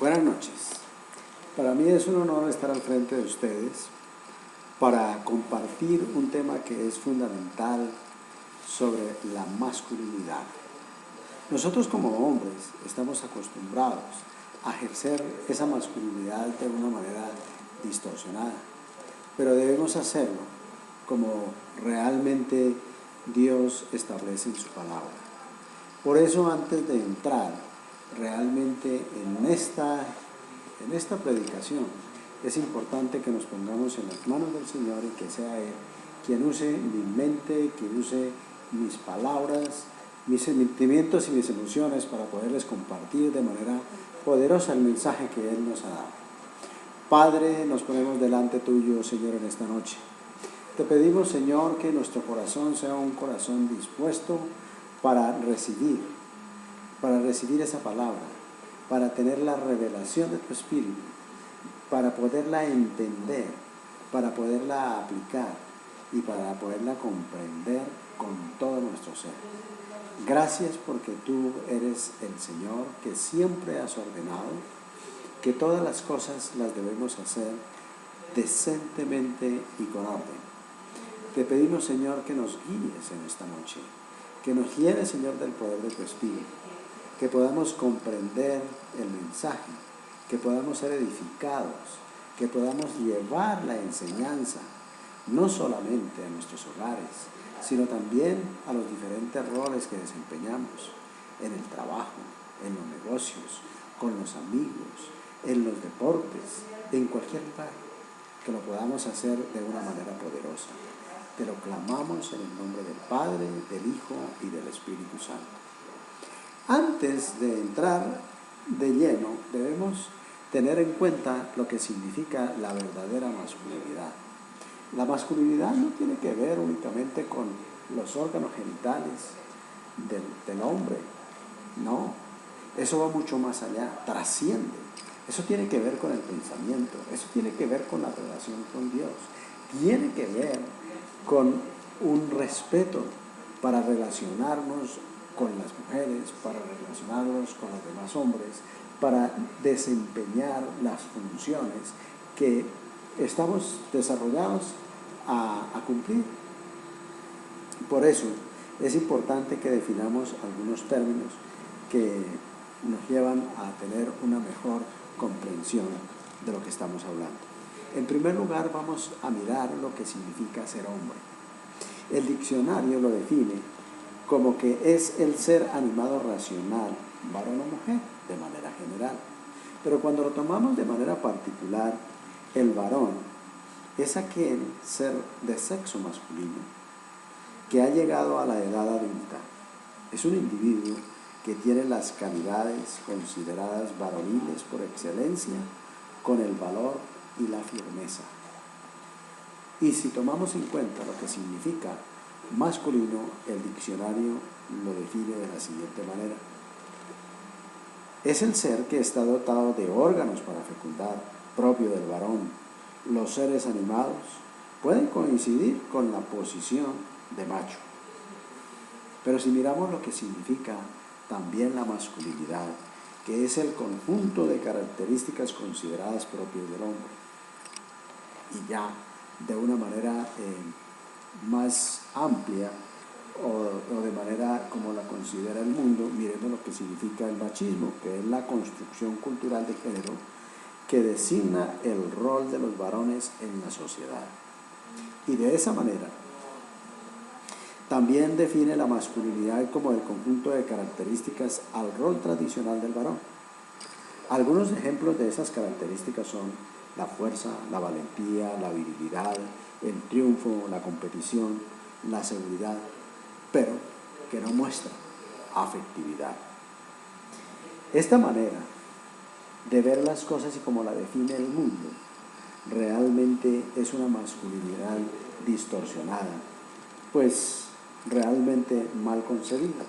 Buenas noches. Para mí es un honor estar al frente de ustedes para compartir un tema que es fundamental sobre la masculinidad. Nosotros como hombres estamos acostumbrados a ejercer esa masculinidad de una manera distorsionada, pero debemos hacerlo como realmente Dios establece en su palabra. Por eso, antes de entrar realmente en esta predicación, es importante que nos pongamos en las manos del Señor y que sea Él quien use mi mente, quien use mis palabras, mis sentimientos y mis emociones para poderles compartir de manera poderosa el mensaje que Él nos ha dado. Padre, nos ponemos delante tuyo, Señor, en esta noche. Te pedimos, Señor, que nuestro corazón sea un corazón dispuesto para recibir esa palabra, para tener la revelación de tu Espíritu, para poderla entender, para poderla aplicar y para poderla comprender con todo nuestro ser. Gracias porque tú eres el Señor que siempre has ordenado que todas las cosas las debemos hacer decentemente y con orden. Te pedimos, Señor, que nos guíes en esta noche, que nos llenes, Señor, del poder de tu Espíritu, que podamos comprender el mensaje, que podamos ser edificados, que podamos llevar la enseñanza, no solamente a nuestros hogares, sino también a los diferentes roles que desempeñamos en el trabajo, en los negocios, con los amigos, en los deportes, en cualquier lugar, que lo podamos hacer de una manera poderosa. Te lo clamamos en el nombre del Padre, del Hijo y del Espíritu Santo. Antes de entrar de lleno, debemos tener en cuenta lo que significa la verdadera masculinidad. La masculinidad no tiene que ver únicamente con los órganos genitales del hombre, no, eso va mucho más allá, trasciende. Eso tiene que ver con el pensamiento, eso tiene que ver con la relación con Dios, tiene que ver con un respeto para relacionarnos con las mujeres, para relacionarnos con los demás hombres, para desempeñar las funciones que estamos desarrollados a cumplir. Por eso es importante que definamos algunos términos que nos llevan a tener una mejor comprensión de lo que estamos hablando. En primer lugar, vamos a mirar lo que significa ser hombre. El diccionario lo define como que es el ser animado racional, varón o mujer, de manera general. Pero cuando lo tomamos de manera particular, el varón es aquel ser de sexo masculino que ha llegado a la edad adulta. Es un individuo que tiene las calidades consideradas varoniles por excelencia, con el valor y la firmeza. Y si tomamos en cuenta lo que significa masculino, el diccionario lo define de la siguiente manera. Es el ser que está dotado de órganos para fecundar, propio del varón. Los seres animados pueden coincidir con la posición de macho. Pero si miramos lo que significa también la masculinidad, que es el conjunto de características consideradas propias del hombre, y ya de una manera más amplia o de manera como la considera el mundo, miremos lo que significa el machismo, que es la construcción cultural de género que designa el rol de los varones en la sociedad. Y de esa manera también define la masculinidad como el conjunto de características al rol tradicional del varón. Algunos ejemplos de esas características son la fuerza, la valentía, la virilidad, el triunfo, la competición, la seguridad, pero que no muestra afectividad. Esta manera de ver las cosas y como la define el mundo realmente es una masculinidad distorsionada, pues realmente mal concebida,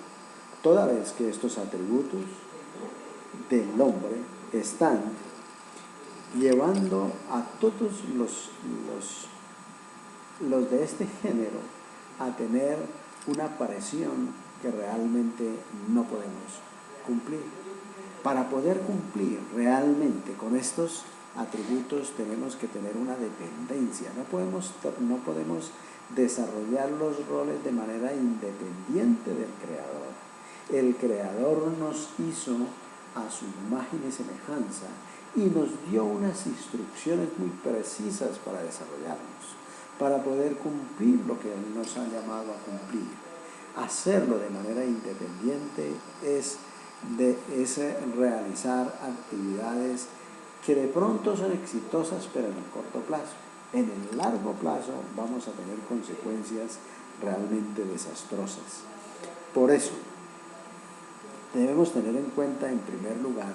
toda vez que estos atributos del hombre están llevando a todos los de este género a tener una presión que realmente no podemos cumplir. Para poder cumplir realmente con estos atributos tenemos que tener una dependencia. No podemos desarrollar los roles de manera independiente del Creador. El Creador nos hizo a su imagen y semejanza y nos dio unas instrucciones muy precisas para desarrollarnos, para poder cumplir lo que Él nos ha llamado a cumplir. Hacerlo de manera independiente es realizar actividades que de pronto son exitosas, pero en el corto plazo. En el largo plazo vamos a tener consecuencias realmente desastrosas. Por eso, debemos tener en cuenta en primer lugar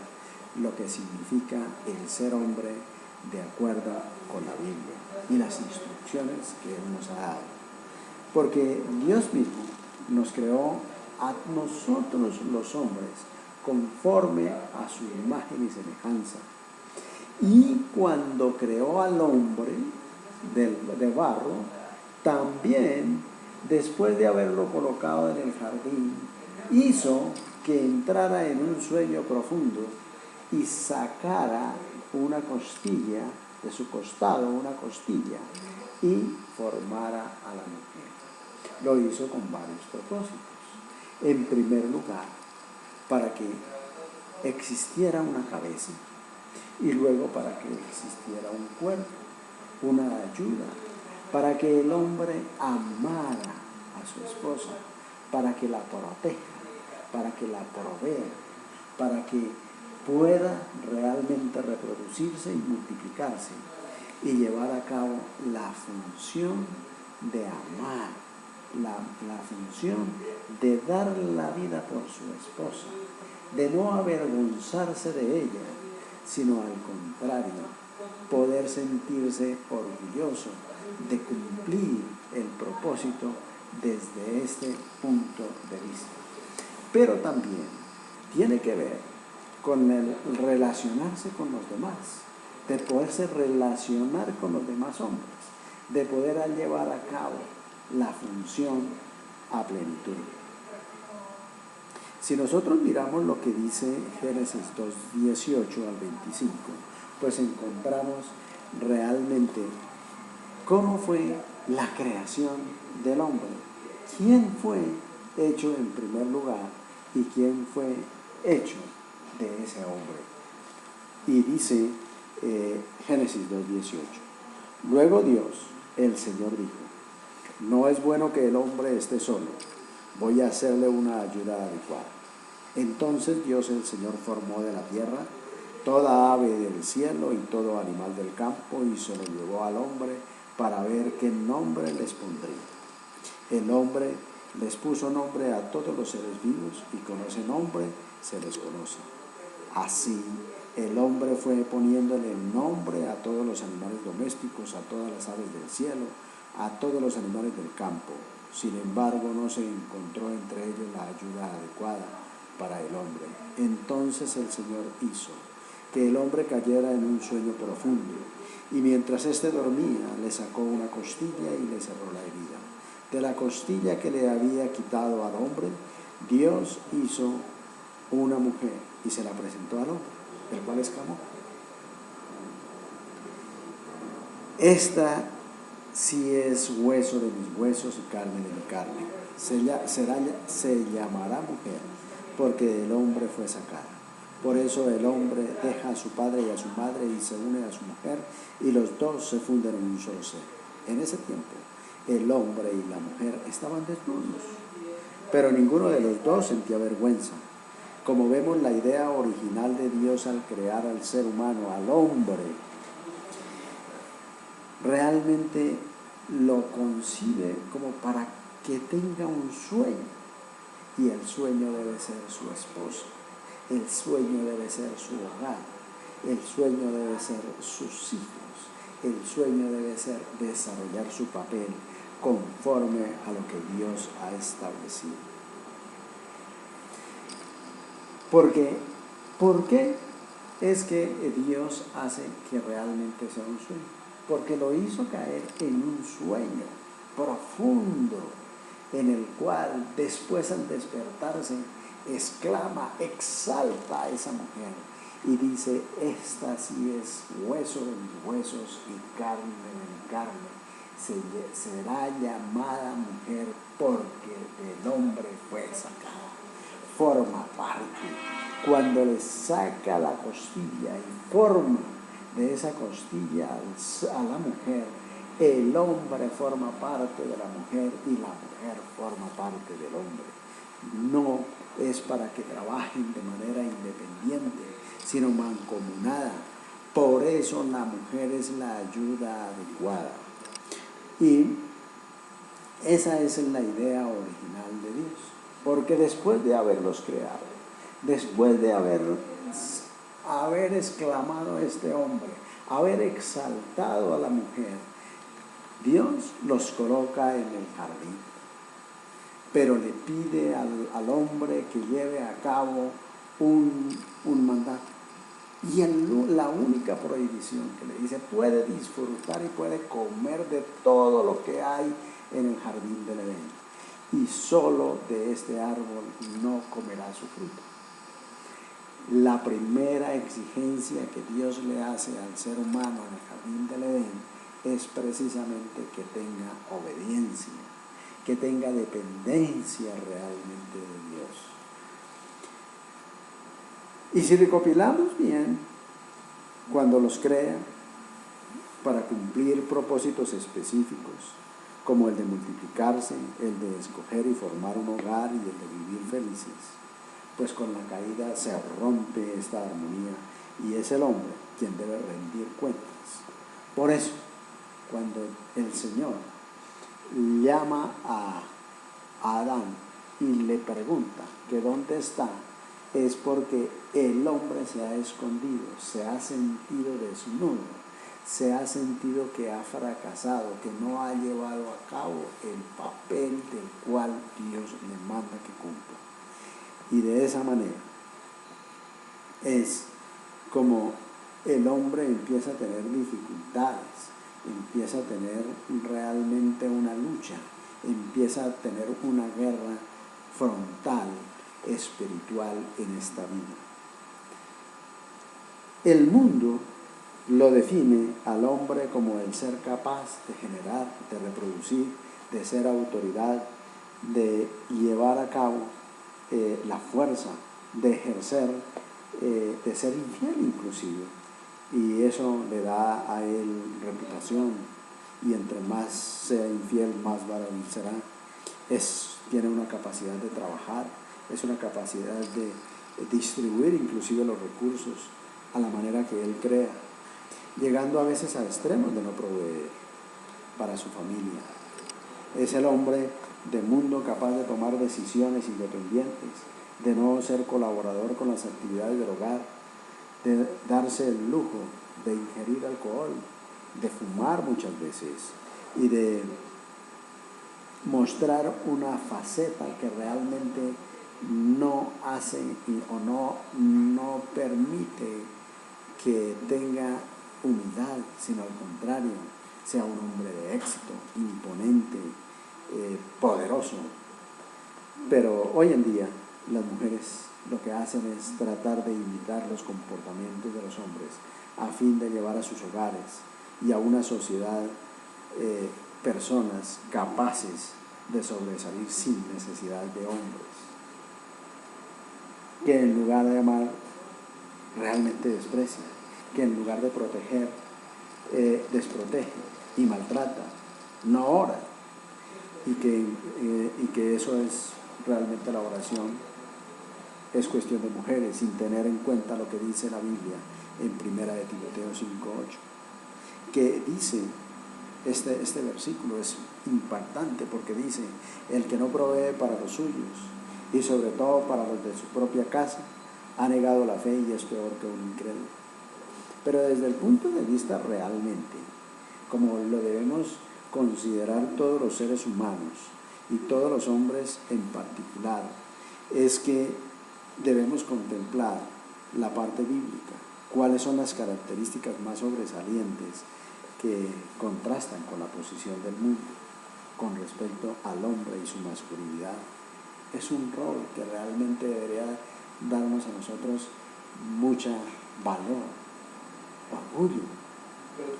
lo que significa el ser hombre de acuerdo con la Biblia y las instrucciones que Él nos ha dado. Porque Dios mismo nos creó a nosotros los hombres conforme a su imagen y semejanza. Y cuando creó al hombre de barro, también, después de haberlo colocado en el jardín, hizo que entrara en un sueño profundo y sacara una costilla de su costado, una costilla, y formara a la mujer. Lo hizo con varios propósitos. En primer lugar, para que existiera una cabeza y luego para que existiera un cuerpo, una ayuda, para que el hombre amara a su esposa, para que la proteja, para que la provea, para que pueda realmente reproducirse y multiplicarse y llevar a cabo la función de amar, la función de dar la vida por su esposa, de no avergonzarse de ella, sino al contrario, poder sentirse orgulloso de cumplir el propósito desde este punto de vista. Pero también tiene que ver con el relacionarse con los demás, de poderse relacionar con los demás hombres, de poder llevar a cabo la función a plenitud. Si nosotros miramos lo que dice Génesis 2, 18 al 25, pues encontramos realmente cómo fue la creación del hombre, quién fue hecho en primer lugar y quién fue hecho de ese hombre. Y dice Génesis 2, 18, luego Dios, el Señor, dijo, no es bueno que el hombre esté solo, voy a hacerle una ayuda adecuada. Entonces Dios el Señor formó de la tierra toda ave del cielo y todo animal del campo y se lo llevó al hombre para ver qué nombre les pondría. El hombre les puso nombre a todos los seres vivos y con ese nombre se les conoce. Así el hombre fue poniéndole nombre a todos los animales domésticos, a todas las aves del cielo, a todos los animales del campo. Sin embargo, no se encontró entre ellos la ayuda adecuada para el hombre. Entonces el Señor hizo que el hombre cayera en un sueño profundo, y mientras éste dormía, le sacó una costilla y le cerró la herida. De la costilla que le había quitado al hombre, Dios hizo una mujer y se la presentó al hombre, el cual exclamó, esta sí es hueso de mis huesos y carne de mi carne. Se llamará mujer, porque del hombre fue sacada. Por eso el hombre deja a su padre y a su madre y se une a su mujer, y los dos se funden en un solo ser. En ese tiempo, el hombre y la mujer estaban desnudos, pero ninguno de los dos sentía vergüenza. Como vemos, la idea original de Dios al crear al ser humano, al hombre, realmente lo concibe como para que tenga un sueño, y el sueño debe ser su esposa, el sueño debe ser su hogar, el sueño debe ser sus hijos, el sueño debe ser desarrollar su papel conforme a lo que Dios ha establecido. Porque, ¿por qué es que Dios hace que realmente sea un sueño? Porque lo hizo caer en un sueño profundo, en el cual después al despertarse exclama, exalta a esa mujer y dice, esta sí es hueso de mis huesos y carne de mi carne. Será llamada mujer porque del hombre fue sacada. Forma parte. Cuando le saca la costilla y forma de esa costilla a la mujer, el hombre forma parte de la mujer y la mujer forma parte del hombre. No es para que trabajen de manera independiente, sino mancomunada. Por eso la mujer es la ayuda adecuada. Y esa es la idea original de Dios. Porque después de haberlos creado, después de haber exclamado a este hombre, haber exaltado a la mujer, Dios los coloca en el jardín, pero le pide al hombre que lleve a cabo un mandato. Y la única prohibición que le dice, puede disfrutar y puede comer de todo lo que hay en el jardín del Edén, y solo de este árbol no comerá su fruto. La primera exigencia que Dios le hace al ser humano en el jardín del Edén es precisamente que tenga obediencia, que tenga dependencia realmente de Dios. Y si recopilamos bien, cuando los crea para cumplir propósitos específicos, como el de multiplicarse, el de escoger y formar un hogar y el de vivir felices, pues con la caída se rompe esta armonía y es el hombre quien debe rendir cuentas. Por eso, cuando el Señor llama a Adán y le pregunta que dónde está, es porque el hombre se ha escondido, se ha sentido desnudo, se ha sentido que ha fracasado, que no ha llevado a cabo el papel del cual Dios le manda que cumpla. Y de esa manera es como el hombre empieza a tener dificultades, empieza a tener realmente una lucha, empieza a tener una guerra frontal, espiritual en esta vida. El mundo lo define al hombre como el ser capaz de generar, de reproducir, de ser autoridad, de llevar a cabo la fuerza, de ejercer, de ser infiel inclusive. Y eso le da a él reputación, y entre más sea infiel, más varón será. Tiene una capacidad de trabajar, es una capacidad de distribuir inclusive los recursos a la manera que él crea, llegando a veces a extremos de no proveer para su familia. Es el hombre de mundo capaz de tomar decisiones independientes, de no ser colaborador con las actividades del hogar, de darse el lujo de ingerir alcohol, de fumar muchas veces y de mostrar una faceta que realmente no hace o no permite que tenga humildad, sino al contrario, sea un hombre de éxito, imponente, poderoso. Pero hoy en día las mujeres lo que hacen es tratar de imitar los comportamientos de los hombres a fin de llevar a sus hogares y a una sociedad personas capaces de sobresalir sin necesidad de hombres, que en lugar de amar realmente desprecian, que en lugar de proteger desprotege y maltrata, no ora, y que eso es realmente la oración, es cuestión de mujeres, sin tener en cuenta lo que dice la Biblia en 1 de Timoteo 5:8, que dice, este versículo es impactante porque dice, el que no provee para los suyos y sobre todo para los de su propia casa, ha negado la fe y es peor que un incrédulo. Pero desde el punto de vista realmente, como lo debemos considerar todos los seres humanos y todos los hombres en particular, es que debemos contemplar la parte bíblica, cuáles son las características más sobresalientes que contrastan con la posición del mundo con respecto al hombre y su masculinidad. es un rol que realmente debería darnos a nosotros mucha valor, orgullo,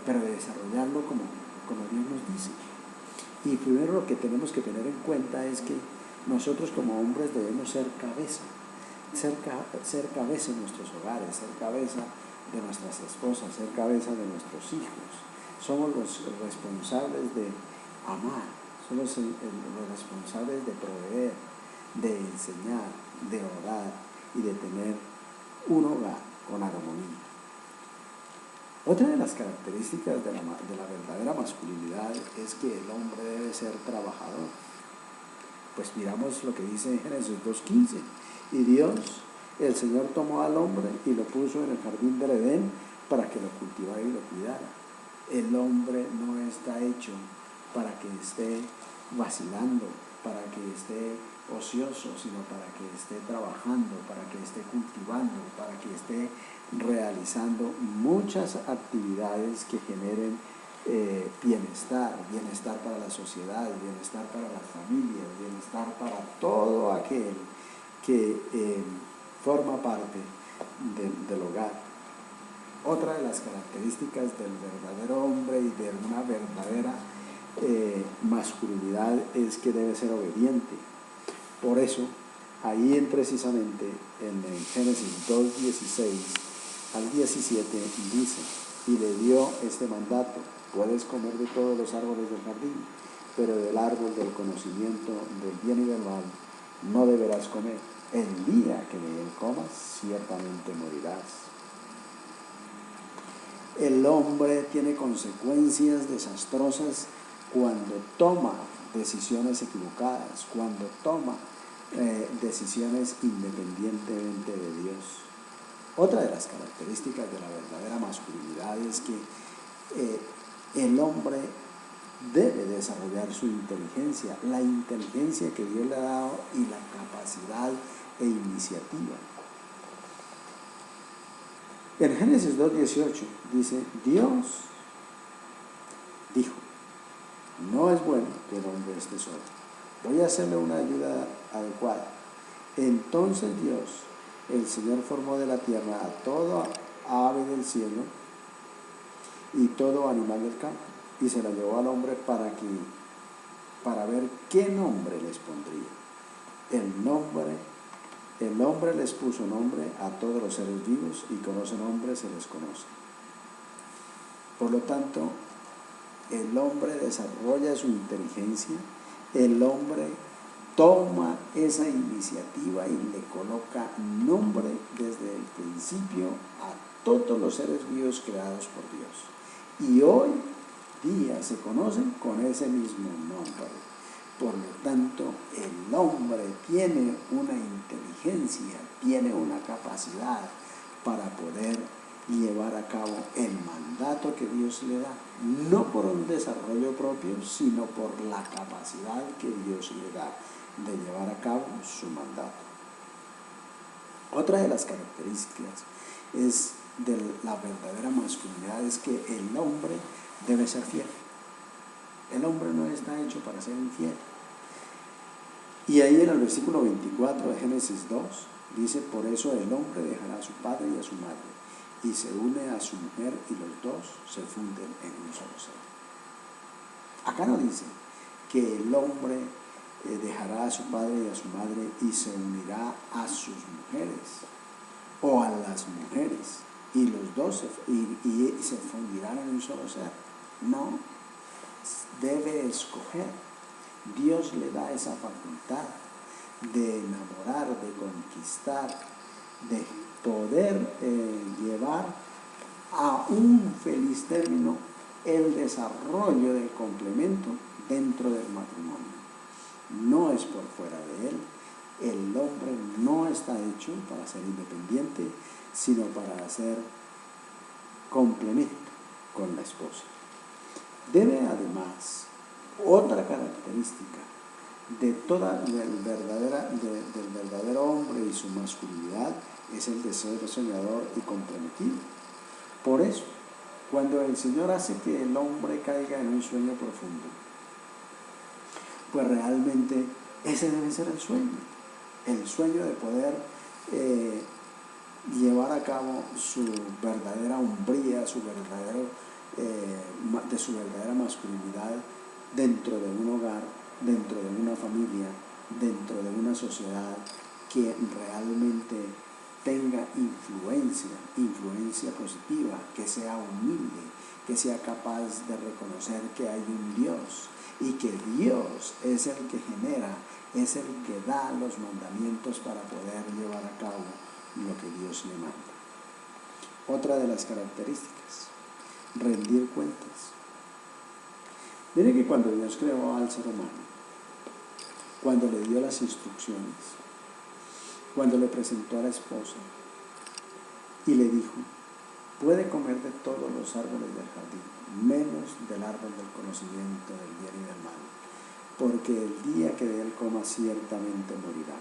pero de desarrollarlo como Dios nos dice. Y primero lo que tenemos que tener en cuenta es que nosotros como hombres debemos ser cabeza, ser cabeza en nuestros hogares, ser cabeza de nuestras esposas, ser cabeza de nuestros hijos. Somos los responsables de amar, somos los responsables de proveer, de enseñar, de orar y de tener un hogar con armonía. Otra de las características de la verdadera masculinidad es que el hombre debe ser trabajador. Pues miramos lo que dice en Génesis 2:15. Y Dios, el Señor, tomó al hombre y lo puso en el jardín del Edén para que lo cultivara y lo cuidara. El hombre no está hecho para que esté vacilando, para que esté ocioso, sino para que esté trabajando, para que esté cultivando, para que esté realizando muchas actividades que generen bienestar para la sociedad, bienestar para las familias, bienestar para todo aquel que forma parte del hogar. Otra de las características del verdadero hombre y de una verdadera masculinidad es que debe ser obediente. Por eso, ahí precisamente en Génesis 2:16 al 17 dice: y le dio este mandato: puedes comer de todos los árboles del jardín, pero del árbol del conocimiento del bien y del mal no deberás comer. El día que de él comas, ciertamente morirás. El hombre tiene consecuencias desastrosas cuando toma decisiones equivocadas, cuando toma decisiones independientemente de Dios. Otra de las características de la verdadera masculinidad es que el hombre debe desarrollar su inteligencia, la inteligencia que Dios le ha dado y la capacidad e iniciativa. En Génesis 2:18 dice: Dios dijo, no es bueno que el hombre esté solo, voy a hacerle una ayuda adecuada. Entonces Dios, el Señor, formó de la tierra a todo ave del cielo y todo animal del campo, y se la llevó al hombre para ver qué nombre les pondría. El hombre les puso nombre a todos los seres vivos, y con ese nombre se les conoce. Por lo tanto, el hombre desarrolla su inteligencia, el hombre toma esa iniciativa y le coloca nombre desde el principio a todos los seres vivos creados por Dios. Y hoy día se conocen con ese mismo nombre. Por lo tanto, el hombre tiene una inteligencia, tiene una capacidad para poder llevar a cabo el mandato que Dios le da, no por un desarrollo propio, sino por la capacidad que Dios le da de llevar a cabo su mandato. Otra de las características de la verdadera masculinidad es que el hombre debe ser fiel. El hombre no está hecho para ser infiel. Y ahí en el versículo 24 de Génesis 2 dice: por eso el hombre dejará a su padre y a su madre, y se une a su mujer, y los dos se funden en un solo ser. Acá no dice que el hombre dejará a su padre y a su madre y se unirá a sus mujeres o a las mujeres, y los dos se fundirán en un solo ser. No, debe escoger. Dios le da esa facultad de enamorar, de conquistar, de poder llevar a un feliz término el desarrollo del complemento dentro del matrimonio. No es por fuera de él. El hombre no está hecho para ser independiente, sino para hacer complemento con la esposa. Debe además, otra característica del verdadero hombre y su masculinidad es el de ser soñador y comprometido. Por eso, cuando el Señor hace que el hombre caiga en un sueño profundo, pues realmente ese debe ser el sueño. el sueño de poder llevar a cabo su verdadera hombría, de su verdadera masculinidad dentro de un hogar, dentro de una familia, dentro de una sociedad que realmente tenga influencia positiva, que sea humilde, que sea capaz de reconocer que hay un Dios y que Dios es el que genera, es el que da los mandamientos para poder llevar a cabo lo que Dios le manda. Otra de las características, rendir cuentas. Miren que cuando Dios creó al ser humano, cuando le dio las instrucciones, cuando le presentó a la esposa y le dijo, puede comer de todos los árboles del jardín, menos del árbol del conocimiento del bien y del mal, porque el día que de él coma ciertamente morirá.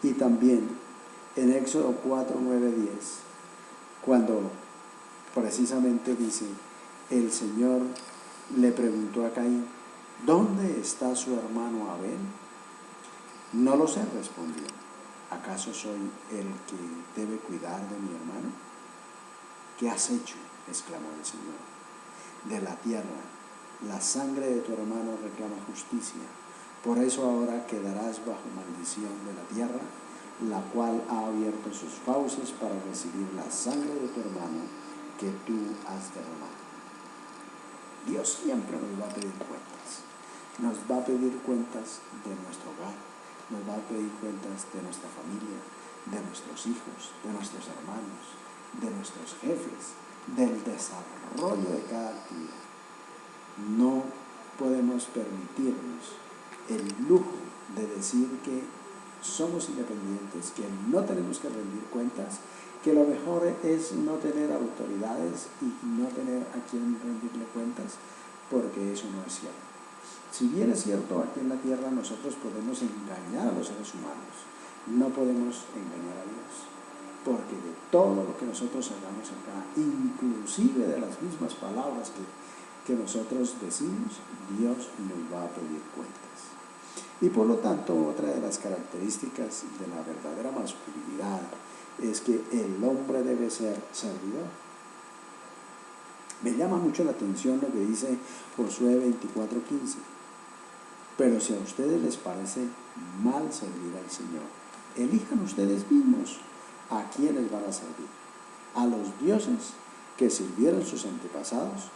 Y también en Éxodo 4, 9, 10, cuando precisamente dice, el Señor le preguntó a Caín, ¿dónde está su hermano Abel? No lo sé, respondió. ¿Acaso soy el que debe cuidar de mi hermano? ¿Qué has hecho?, exclamó el Señor. De la tierra, la sangre de tu hermano reclama justicia. Por eso ahora quedarás bajo maldición de la tierra, la cual ha abierto sus fauces para recibir la sangre de tu hermano que tú has derramado. Dios siempre nos va a pedir cuentas. Nos va a pedir cuentas de nuestro hogar, nos va a pedir cuentas de nuestra familia, de nuestros hijos, de nuestros hermanos, de nuestros jefes, del desarrollo de cada actividad. No podemos permitirnos el lujo de decir que somos independientes, que no tenemos que rendir cuentas, que lo mejor es no tener autoridades y no tener a quien rendirle cuentas, porque eso no es cierto. Si bien es cierto, aquí en la tierra nosotros podemos engañar a los seres humanos, no podemos engañar a Dios, porque de todo lo que nosotros hagamos acá, inclusive de las mismas palabras que nosotros decimos, Dios nos va a pedir cuentas. Y por lo tanto, otra de las características de la verdadera masculinidad es que el hombre debe ser servidor. Me llama mucho la atención lo que dice Josué 24:15. Pero si a ustedes les parece mal servir al Señor, elijan ustedes mismos a quienes van a servir. A los dioses que sirvieron sus antepasados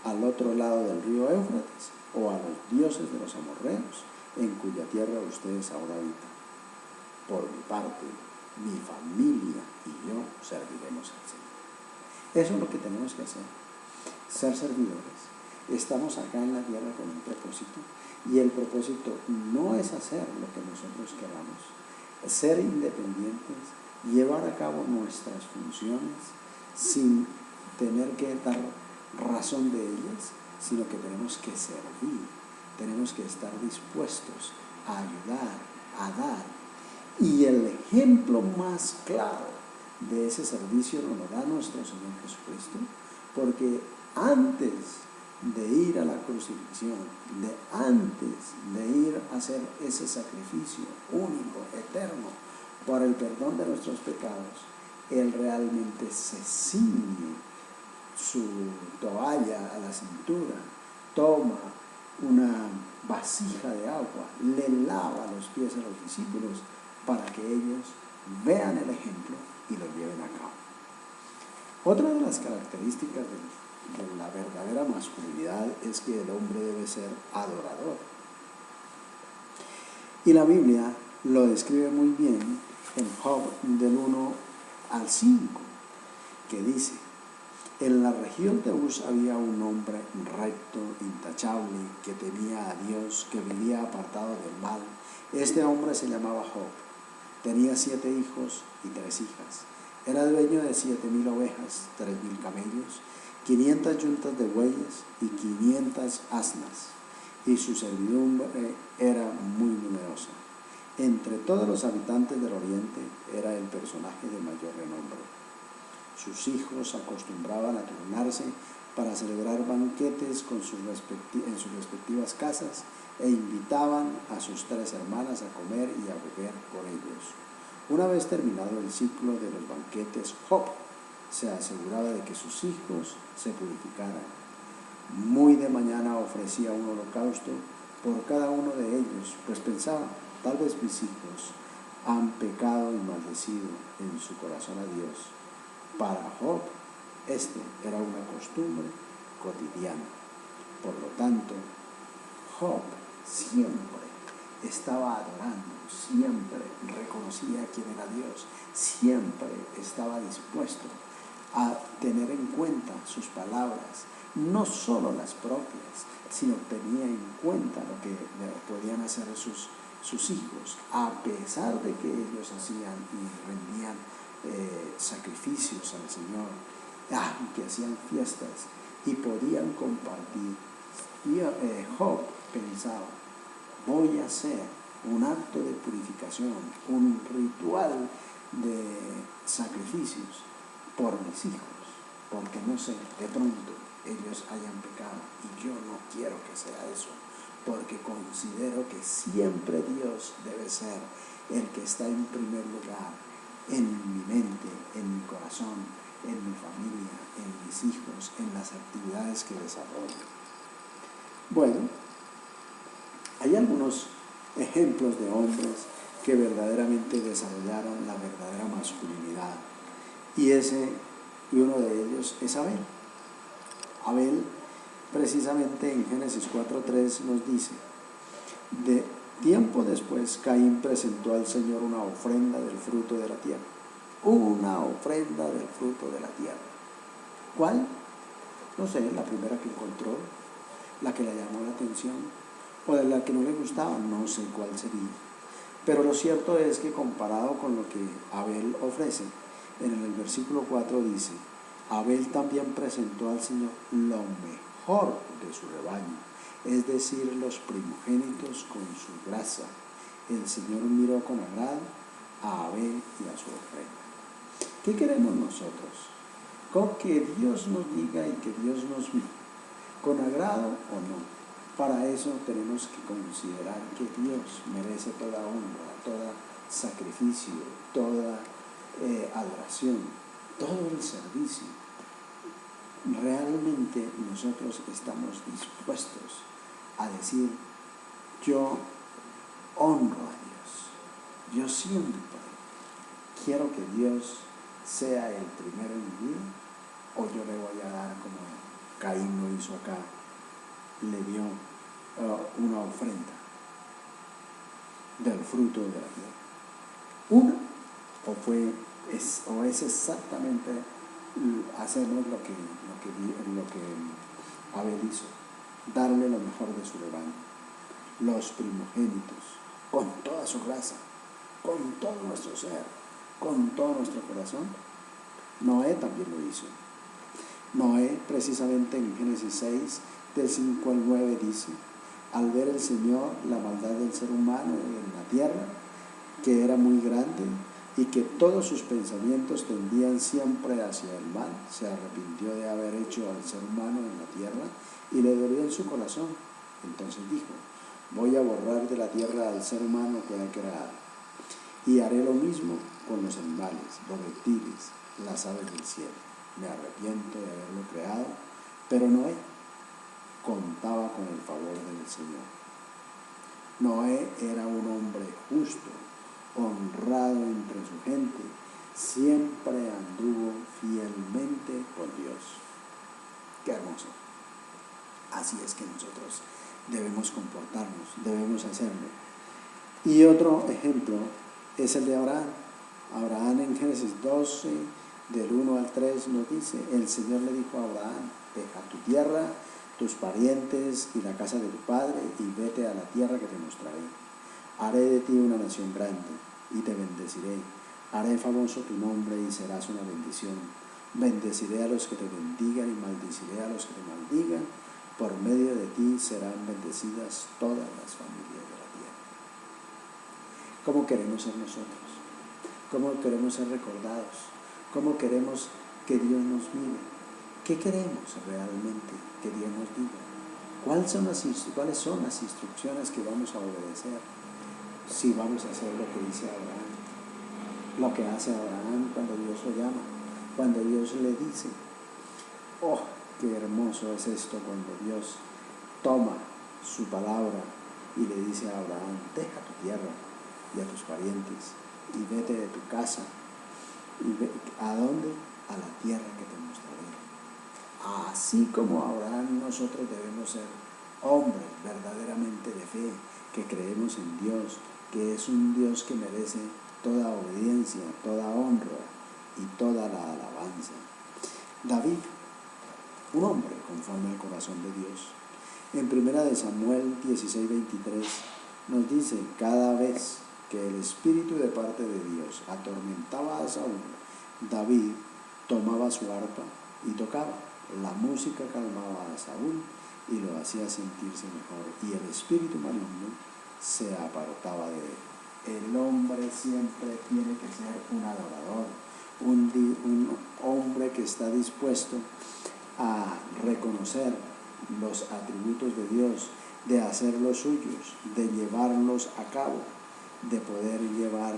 al otro lado del río Éufrates, o a los dioses de los amorreos, en cuya tierra ustedes ahora habitan. Por mi parte, mi familia y yo serviremos al Señor. Eso es lo que tenemos que hacer, ser servidores. Estamos acá en la tierra con un propósito, y el propósito no es hacer lo que nosotros queramos, ser independientes, llevar a cabo nuestras funciones sin tener que dar razón de ellas, sino que tenemos que servir, tenemos que estar dispuestos a ayudar, a dar. Y el ejemplo más claro de ese servicio nos lo da nuestro Señor Jesucristo, porque antes de ir a la crucifixión, antes de ir a hacer ese sacrificio único, eterno, por el perdón de nuestros pecados, Él realmente se ciñe su toalla a la cintura, toma una vasija de agua, le lava los pies a los discípulos para que ellos vean el ejemplo y lo lleven a cabo. Otra de las características de la verdadera masculinidad es que el hombre debe ser adorador. Y la Biblia lo describe muy bien en Job del 1 al 5, que dice: en la región de Uz había un hombre recto, intachable, que temía a Dios, que vivía apartado del mal. Este hombre se llamaba Job. Tenía 7 hijos y 3 hijas. Era dueño de 7,000 ovejas, 3,000 camellos, 500 yuntas de bueyes y 500 asnas, y su servidumbre era muy numerosa. Entre todos los habitantes del oriente era el personaje de mayor renombre. Sus hijos acostumbraban a turnarse para celebrar banquetes en sus respectivas casas e invitaban a sus 3 hermanas a comer y a beber con ellos. Una vez terminado el ciclo de los banquetes, Job se aseguraba de que sus hijos se purificaran. Muy de mañana ofrecía un holocausto por cada uno de ellos, pues pensaba, tal vez mis hijos han pecado y maldecido en su corazón a Dios. Para Job, este era una costumbre cotidiana. Por lo tanto, Job siempre estaba adorando, siempre reconocía quién era Dios, siempre estaba dispuesto a tener en cuenta sus palabras, no solo las propias, sino tenía en cuenta lo que podían hacer sus hijos, a pesar de que ellos hacían y rendían sacrificios al Señor, que hacían fiestas y podían compartir. Y Job pensaba, voy a hacer un acto de purificación, un ritual de sacrificios por mis hijos, porque no sé, de pronto ellos hayan pecado y yo no quiero que sea eso, porque considero que siempre Dios debe ser el que está en primer lugar en mi mente, en mi corazón, en mi familia, en mis hijos, en las actividades que desarrollo. Bueno, hay algunos ejemplos de hombres que verdaderamente desarrollaron la verdadera masculinidad, y uno de ellos es Abel. Abel, precisamente en Génesis 4:3 nos dice, de tiempo después Caín presentó al Señor una ofrenda del fruto de la tierra. Una ofrenda del fruto de la tierra. ¿Cuál? No sé, la primera que encontró, la que le llamó la atención, o de la que no le gustaba, no sé cuál sería. Pero lo cierto es que comparado con lo que Abel ofrece, en el versículo 4 dice, Abel también presentó al Señor lo mejor de su rebaño, es decir, los primogénitos con su grasa. El Señor miró con agrado a Abel y a su ofrenda. ¿Qué queremos nosotros? Con que Dios nos diga y que Dios nos mire, con agrado o no. Para eso tenemos que considerar que Dios merece toda honra, todo sacrificio, toda adoración, todo el servicio. Realmente nosotros estamos dispuestos a decir, yo honro a Dios, yo siempre quiero que Dios sea el primero en mi vida, o yo le voy a dar como Caín lo hizo acá, le dio una ofrenda del fruto de la tierra. Una, o es exactamente hacernos lo que Abel hizo, darle lo mejor de su rebaño, los primogénitos, con toda su raza, con todo nuestro ser, con todo nuestro corazón. Noé también lo hizo. Noé, precisamente en Génesis 6, del 5 al 9, dice, al ver el Señor la maldad del ser humano en la tierra, que era muy grande, y que todos sus pensamientos tendían siempre hacia el mal, se arrepintió de haber hecho al ser humano en la tierra, y le dolió en su corazón. Entonces dijo, voy a borrar de la tierra al ser humano que ha creado, y haré lo mismo con los animales, los reptiles, las aves del cielo. Me arrepiento de haberlo creado, pero Noé contaba con el favor del Señor. Noé era un hombre justo, honrado entre su gente, siempre anduvo fielmente con Dios. Qué hermoso. Así es que nosotros debemos comportarnos, debemos hacerlo. Y otro ejemplo es el de Abraham. Abraham en Génesis 12, del 1 al 3 nos dice, el Señor le dijo a Abraham, deja tu tierra, tus parientes y la casa de tu padre y vete a la tierra que te mostraré. Haré de ti una nación grande y te bendeciré. Haré famoso tu nombre y serás una bendición. Bendeciré a los que te bendigan y maldiciré a los que te maldigan. Por medio de ti serán bendecidas todas las familias de la tierra. ¿Cómo queremos ser nosotros? ¿Cómo queremos ser recordados? ¿Cómo queremos que Dios nos mire? ¿Qué queremos realmente que Dios nos diga? ¿Cuáles son las instrucciones que vamos a obedecer? Si vamos a hacer lo que dice Abraham, lo que hace Abraham cuando Dios lo llama, cuando Dios le dice, oh, qué hermoso es esto cuando Dios toma su palabra y le dice a Abraham, deja tu tierra y a tus parientes y vete de tu casa. ¿Y a dónde? A la tierra que te mostraré. Así como Abraham, nosotros debemos ser hombres verdaderamente de fe, que creemos en Dios, que es un Dios que merece toda obediencia, toda honra y toda la alabanza. David, un hombre conforme al corazón de Dios. En 1 Samuel 16:23 nos dice, cada vez que el espíritu de parte de Dios atormentaba a Saúl, David tomaba su arpa y tocaba. La música calmaba a Saúl y lo hacía sentirse mejor, y el espíritu maligno se apartaba de él. El hombre siempre tiene que ser un adorador, un hombre que está dispuesto a reconocer los atributos de Dios, de hacer los suyos, de llevarlos a cabo, de poder llevar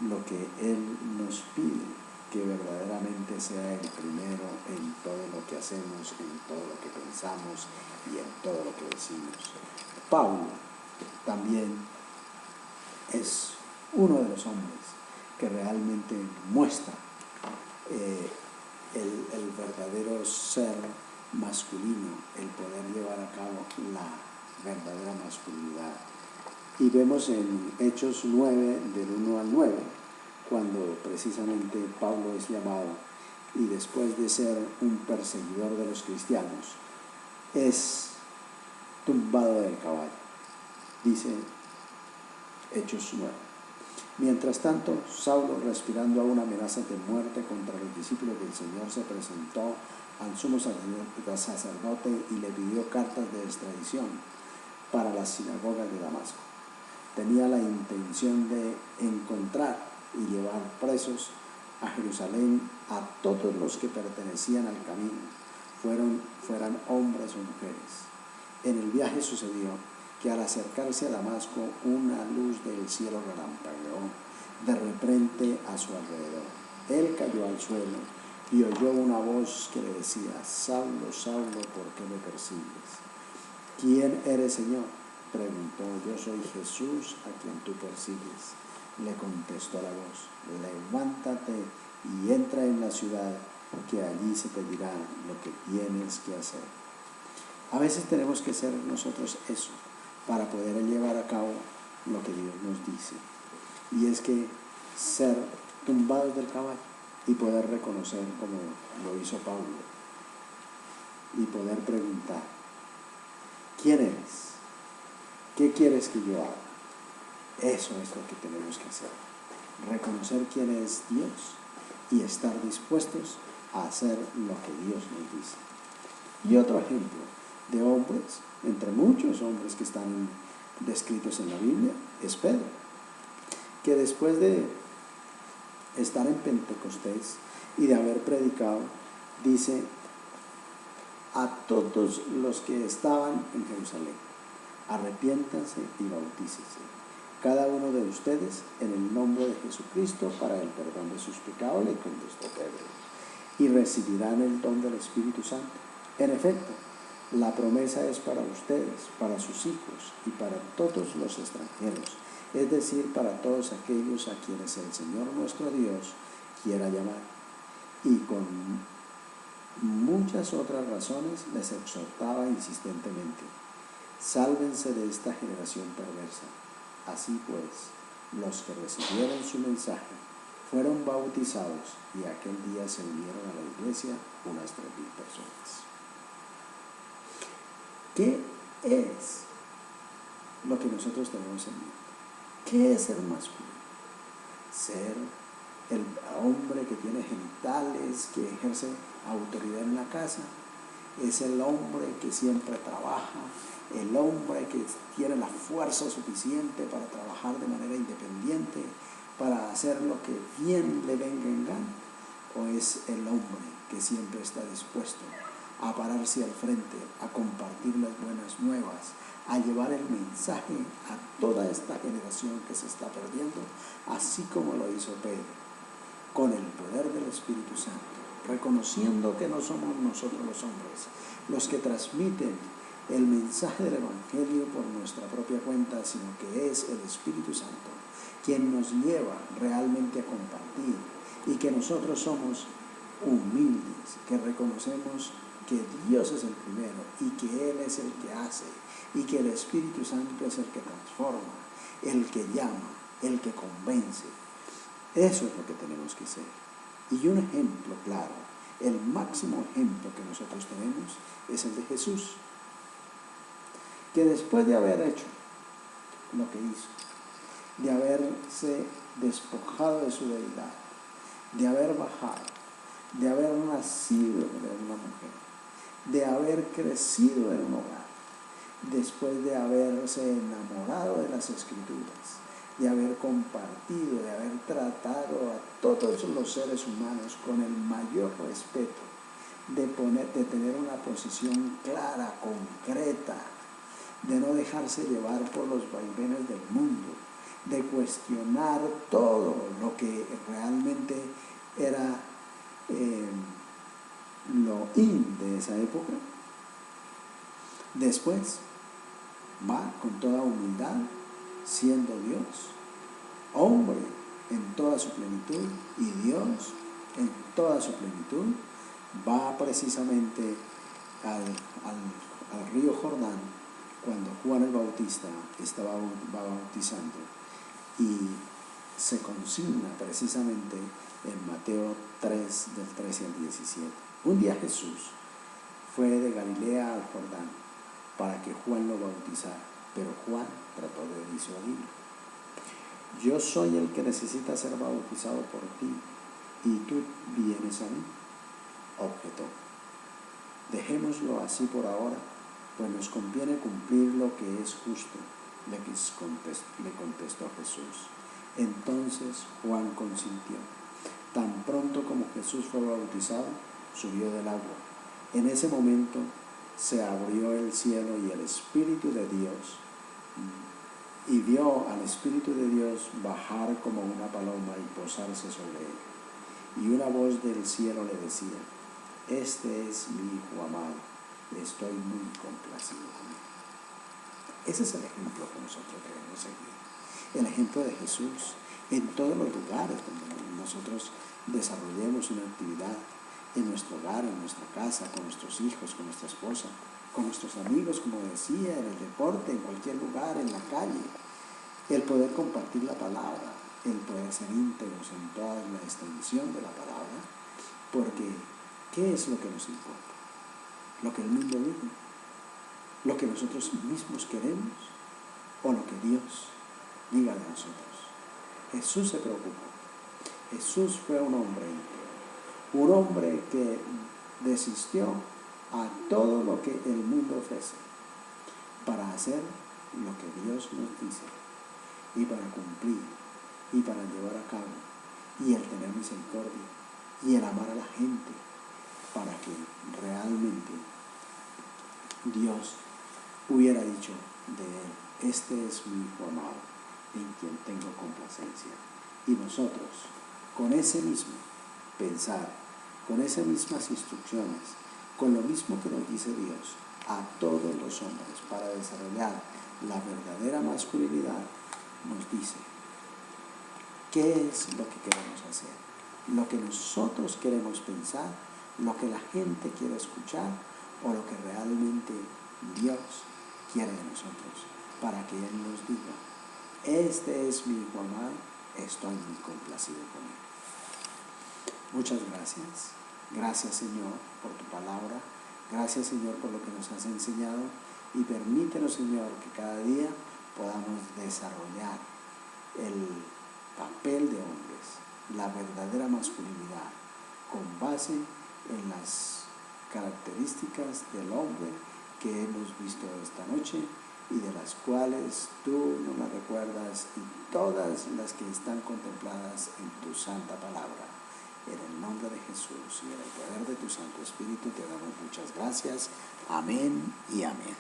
lo que Él nos pide, que verdaderamente sea el primero en todo lo que hacemos, en todo lo que pensamos y en todo lo que decimos. Pablo también es uno de los hombres que realmente muestra el verdadero ser masculino, el poder llevar a cabo la verdadera masculinidad. Y vemos en Hechos 9, del 1 al 9, cuando precisamente Pablo es llamado y después de ser un perseguidor de los cristianos, es tumbado del caballo. Dice Hechos 9. Mientras tanto, Saulo, respirando aún amenazas de muerte contra los discípulos del Señor, se presentó al sumo sacerdote y le pidió cartas de extradición para las sinagogas de Damasco. Tenía la intención de encontrar y llevar presos a Jerusalén a todos los que pertenecían al camino, fueran hombres o mujeres. En el viaje sucedió que al acercarse a Damasco, una luz del cielo relampagueó de repente a su alrededor. Él cayó al suelo y oyó una voz que le decía, Saulo, Saulo, ¿por qué me persigues? ¿Quién eres, Señor? Preguntó. Yo soy Jesús a quien tú persigues. Le contestó la voz, levántate y entra en la ciudad, que allí se te dirá lo que tienes que hacer. A veces tenemos que hacer nosotros eso para poder llevar a cabo lo que Dios nos dice. Y es que ser tumbados del caballo y poder reconocer, como lo hizo Pablo, y poder preguntar, ¿quién eres? ¿Qué quieres que yo haga? Eso es lo que tenemos que hacer. Reconocer quién es Dios y estar dispuestos a hacer lo que Dios nos dice. Y otro ejemplo de hombres, entre muchos hombres que están descritos en la Biblia, es Pedro, que después de estar en Pentecostés y de haber predicado, dice a todos los que estaban en Jerusalén, arrepiéntanse y bautícense, cada uno de ustedes, en el nombre de Jesucristo, para el perdón de sus pecados, le contestó Pedro, y recibirán el don del Espíritu Santo. En efecto, la promesa es para ustedes, para sus hijos y para todos los extranjeros, es decir, para todos aquellos a quienes el Señor nuestro Dios quiera llamar. Y con muchas otras razones les exhortaba insistentemente, sálvense de esta generación perversa. Así pues, los que recibieron su mensaje fueron bautizados y aquel día se unieron a la iglesia unas 3,000 personas. ¿Qué es lo que nosotros tenemos en mente? ¿Qué es ser masculino? Ser el hombre que tiene genitales, que ejerce autoridad en la casa. Es el hombre que siempre trabaja, el hombre que tiene la fuerza suficiente para trabajar de manera independiente, para hacer lo que bien le venga en gana. ¿O es el hombre que siempre está dispuesto a pararse al frente, a compartir las buenas nuevas, a llevar el mensaje a toda esta generación que se está perdiendo, así como lo hizo Pedro, con el poder del Espíritu Santo, reconociendo que no somos nosotros los hombres los que transmiten el mensaje del Evangelio por nuestra propia cuenta, sino que es el Espíritu Santo quien nos lleva realmente a compartir, y que nosotros somos humildes, que reconocemos que Dios es el primero y que Él es el que hace, y que el Espíritu Santo es el que transforma, el que llama, el que convence. Eso es lo que tenemos que ser. Y un ejemplo claro, el máximo ejemplo que nosotros tenemos es el de Jesús, que después de haber hecho lo que hizo, de haberse despojado de su deidad, de haber bajado, de haber nacido de una mujer, de haber crecido en un hogar, después de haberse enamorado de las Escrituras, de haber compartido, de haber tratado a todos los seres humanos con el mayor respeto, de tener una posición clara, concreta, de no dejarse llevar por los vaivenes del mundo, de cuestionar todo lo que realmente era lo in de esa época. Después va con toda humildad, siendo Dios, hombre en toda su plenitud y Dios en toda su plenitud, va precisamente al río Jordán cuando Juan el Bautista va bautizando, y se consigna precisamente en Mateo 3, del 13 al 17. Un día Jesús fue de Galilea al Jordán para que Juan lo bautizara, pero Juan trató de disuadirlo. Yo soy el que necesita ser bautizado por ti, y tú vienes a mí, objetó. Dejémoslo así por ahora, pues nos conviene cumplir lo que es justo, le contestó Jesús. Entonces Juan consintió. Tan pronto como Jesús fue bautizado, subió del agua. En ese momento se abrió el cielo y el Espíritu de Dios, y vio al Espíritu de Dios bajar como una paloma y posarse sobre él. Y una voz del cielo le decía: este es mi Hijo amado, estoy muy complacido con él. Ese es el ejemplo que nosotros debemos seguir, el ejemplo de Jesús en todos los lugares donde nosotros desarrollemos una actividad, en nuestro hogar, en nuestra casa, con nuestros hijos, con nuestra esposa, con nuestros amigos, como decía, en el deporte, en cualquier lugar, en la calle. El poder compartir la palabra, el poder ser íntegros en toda la extensión de la palabra, porque ¿qué es lo que nos importa? ¿Lo que el mundo dice? ¿Lo que nosotros mismos queremos? ¿O lo que Dios diga de nosotros? Jesús se preocupó. Jesús fue un hombre íntegro, un hombre que desistió a todo lo que el mundo ofrece para hacer lo que Dios nos dice, y para cumplir, y para llevar a cabo, y el tener misericordia, y el amar a la gente, para que realmente Dios hubiera dicho de él: este es mi Hijo amado, en quien tengo complacencia. Y nosotros, con ese mismo pensar, con esas mismas instrucciones, con lo mismo que nos dice Dios a todos los hombres para desarrollar la verdadera masculinidad, nos dice qué es lo que queremos hacer, lo que nosotros queremos pensar, lo que la gente quiere escuchar, o lo que realmente Dios quiere de nosotros, para que Él nos diga: este es mi Hijo amado, estoy muy complacido con él. Muchas gracias. Gracias, Señor, por tu palabra. Gracias, Señor, por lo que nos has enseñado, y permítenos, Señor, que cada día podamos desarrollar el papel de hombres, la verdadera masculinidad, con base en las características del hombre que hemos visto esta noche, y de las cuales tú nos las recuerdas, y todas las que están contempladas en tu santa palabra. En el nombre de Jesús y en el poder de tu Santo Espíritu te damos muchas gracias. Amén y amén.